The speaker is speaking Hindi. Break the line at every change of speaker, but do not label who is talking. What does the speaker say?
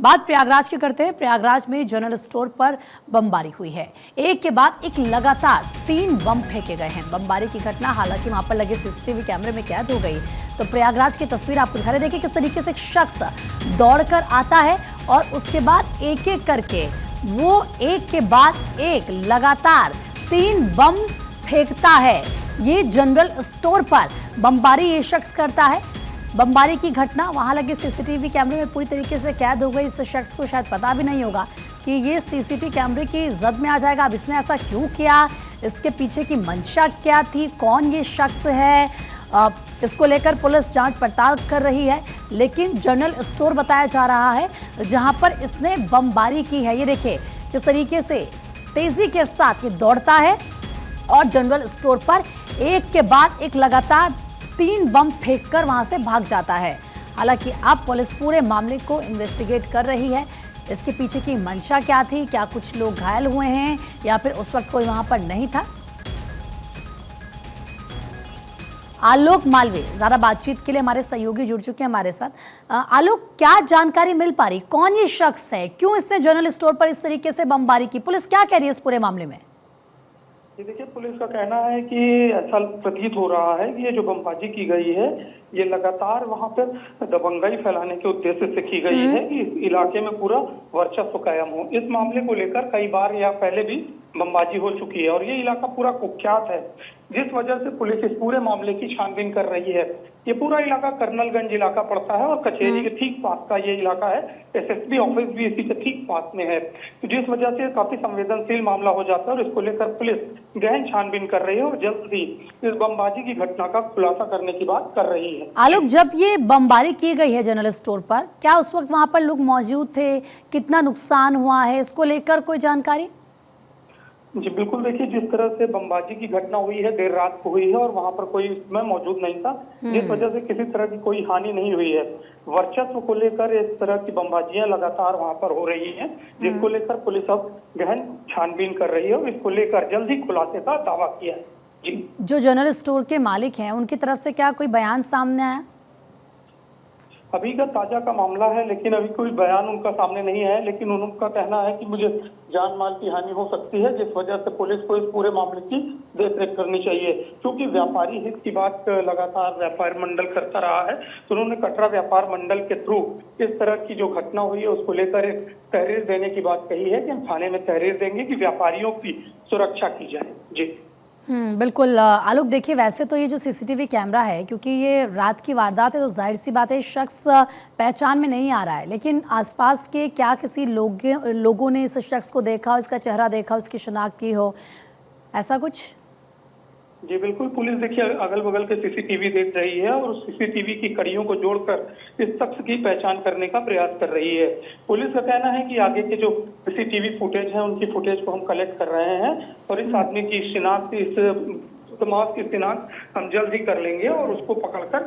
बात प्रयागराज की करते हैं। प्रयागराज में जनरल स्टोर पर बमबारी हुई है। एक के बाद एक लगातार 3 बम फेंके गए हैं। बमबारी की घटना हालांकि वहां पर लगे सीसीटीवी कैमरे में कैद हो गई। तो प्रयागराज की तस्वीर आपको दिखा रहे, देखिए किस तरीके से एक शख्स दौड़कर आता है और उसके बाद एक एक करके वो एक के बाद एक लगातार 3 बम फेंकता है। ये जनरल स्टोर पर बमबारी ये शख्स करता है। बमबारी की घटना वहां लगे सीसीटीवी कैमरे में पूरी तरीके से कैद हो गई। इस शख्स को शायद पता भी नहीं होगा कि ये सीसीटीवी कैमरे की जद में आ जाएगा। अब इसने ऐसा क्यों किया, इसके पीछे की मंशा क्या थी, कौन ये शख्स है, इसको लेकर पुलिस जांच पड़ताल कर रही है। लेकिन जनरल स्टोर बताया जा रहा है जहां पर इसने बमबारी की है। ये देखिए किस तरीके से तेजी के साथ ये दौड़ता है और जनरल स्टोर पर एक के बाद एक लगातार 3 बम फेंककर वहां से भाग जाता है। हालांकि अब पुलिस पूरे मामले को इन्वेस्टिगेट कर रही है। इसके पीछे की मंशा क्या थी, क्या कुछ लोग घायल हुए हैं या फिर उस वक्त कोई वहां पर नहीं था। आलोक मालवीय ज्यादा बातचीत के लिए हमारे सहयोगी जुड़ चुके हैं हमारे साथ। आलोक, क्या जानकारी मिल पा रही, कौन ये शख्स है, क्यों इसने जनरल स्टोर पर इस तरीके से बमबारी की, पुलिस क्या कह रही है इस पूरे मामले में?
ये देखिए, पुलिस का कहना है कि ऐसा प्रतीत हो रहा है कि ये जो बमबाजी की गई है ये लगातार वहां पर दबंगई फैलाने के उद्देश्य से की गई है कि इस इलाके में पूरा वर्चस्व कायम हो। इस मामले को लेकर कई बार या पहले भी बमबाजी हो चुकी है और ये इलाका पूरा कुख्यात है, जिस वजह से पुलिस इस पूरे मामले की छानबीन कर रही है। ये पूरा इलाका कर्नलगंज इलाका पड़ता है और कचहरी के ठीक पास का ये इलाका है। एसएसपी ऑफिस भी इसी के ठीक पास में है, तो जिस वजह से काफी संवेदनशील मामला हो जाता है और इसको लेकर पुलिस गहन छानबीन कर रही है और जल्द ही इस बमबाजी की घटना का खुलासा करने की बात कर रही है।
आलोक, जब ये बमबारी की गई है जनरल स्टोर पर, क्या उस वक्त वहां पर लोग मौजूद थे, कितना नुकसान हुआ है, इसको लेकर कोई जानकारी?
जी बिल्कुल, देखिए जिस तरह से बमबाजी की घटना हुई है देर रात को हुई है और वहां पर कोई इसमें मौजूद नहीं था, जिस वजह से किसी तरह की कोई हानि नहीं हुई है। वर्चस्व को लेकर इस तरह की बमबाजियां लगातार वहां पर हो रही हैं, जिसको लेकर पुलिस अब गहन छानबीन कर रही है और इसको लेकर जल्द ही खुलासे का दावा किया है। जी,
जो जनरल स्टोर के मालिक हैं उनकी तरफ से क्या कोई बयान सामने आया?
अभी का ताजा का मामला है, लेकिन अभी कोई बयान उनका सामने नहीं है। लेकिन उनका कहना है कि मुझे जान माल की हानि हो सकती है, जिस वजह से पुलिस को इस पूरे मामले की देखरेख करनी चाहिए। क्योंकि व्यापारी हित की बात लगातार व्यापार मंडल करता रहा है, तो उन्होंने कटरा व्यापार मंडल के थ्रू इस तरह की जो घटना हुई है उसको लेकर एक तहरीर देने की बात कही है कि हम थाने में तहरीर देंगे कि व्यापारियों की सुरक्षा की जाए। जी
बिल्कुल आलोक, देखिए वैसे तो ये जो सीसीटीवी कैमरा है, क्योंकि ये रात की वारदात है तो जाहिर सी बात है शख्स पहचान में नहीं आ रहा है, लेकिन आसपास के क्या किसी लोगों ने इस शख्स को देखा, इसका चेहरा देखा, उसकी शिनाख्त की हो, ऐसा कुछ?
जी बिल्कुल, पुलिस देखिए अगल बगल के सीसीटीवी देख रही है और सीसीटीवी की कड़ियों को जोड़कर इस शख्स की पहचान करने का प्रयास कर रही है। पुलिस का कहना है कि आगे के जो सीसीटीवी फुटेज है उनकी फुटेज को हम कलेक्ट कर रहे हैं और इस आदमी की शिनाख्त, इस की शिनाख्त हम जल्द ही कर लेंगे और उसको पकड़कर